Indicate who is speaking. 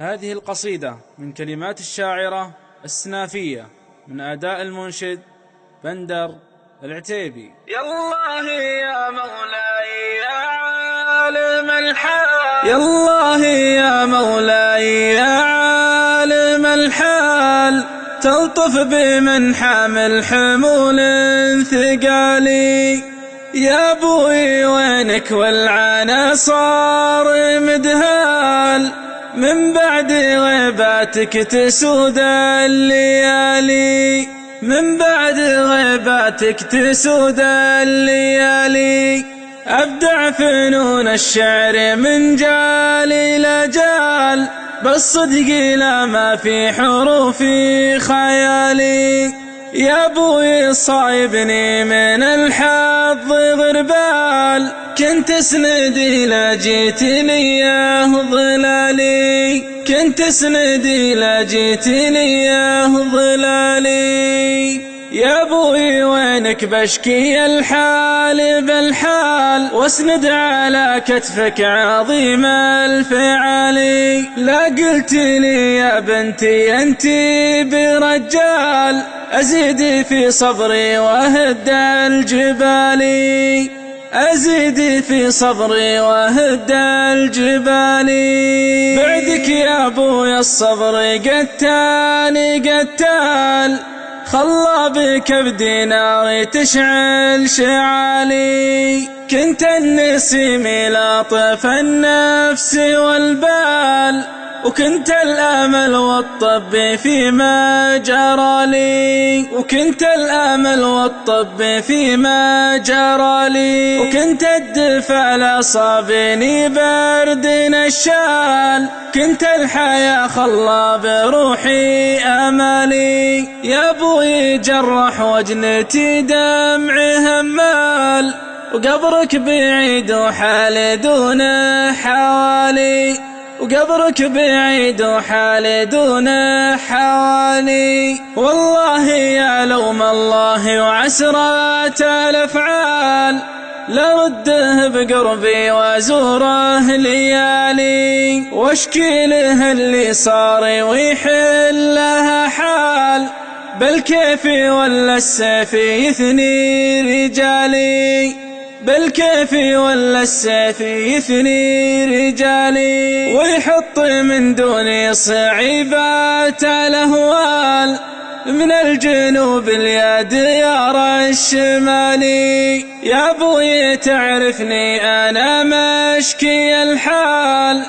Speaker 1: هذه القصيدة من كلمات الشاعرة السنافية من أداء المنشد بندر العتيبي.
Speaker 2: يا الله يا مولاي يا عالم الحال، يا الله يا مولاي يا عالم الحال، تلطف بمن حامل حمول ثقالي. يا ابوي وينك والعنا صار مدهال، من بعد غيباتك تسود الليالي، من بعد غيباتك تسود الليالي. أبدع فنون الشعر من جال إلى جال، بالصدق لا ما في حروفي خيالي. يا ابوي صايبني من الحظ غربال، كنت اسندي لا جيت لي يا ظلالي، كنت اسندي لا جيت لي يا ظلالي. يا ابوي وينك بشكي الحال بالحال، واسند على كتفك عظيم الفعال. لا قلت لي يا بنتي انتي برجال، أزيد في صبري وأهد الجبال، أزيد في صبري وأهد الجبال. بعدك يا أبوي الصبر قتاني قتال، خلى بكبدي ناري تشعل شعالي. كنت النسيم لاطف النفس والبال، وكنت الأمل والطب فيما جرى لي، وكنت الأمل والطب فيما جرى لي. وكنت الدفع لأصابني برد الشال، كنت الحياة خلى بروحي أمالي. يا أبوي جرح وجنتي دمع همال، وقبرك بعيد وحالي دون حوالي، وقبرك بعيد وحالي دون حوالي. والله يا لوم الله وعسرات الأفعال، لرده بقربي وازوره ليالي، واشكي له اللي صار ويحل لها حال. بالكيف ولا السيف يثني رجالي، بالكيف ولا السيف يثني رجالي، ويحط من دوني صعيبات الأهوال، من الجنوب اليد ديار الشمالي. يا ابوي تعرفني أنا مشكي الحال،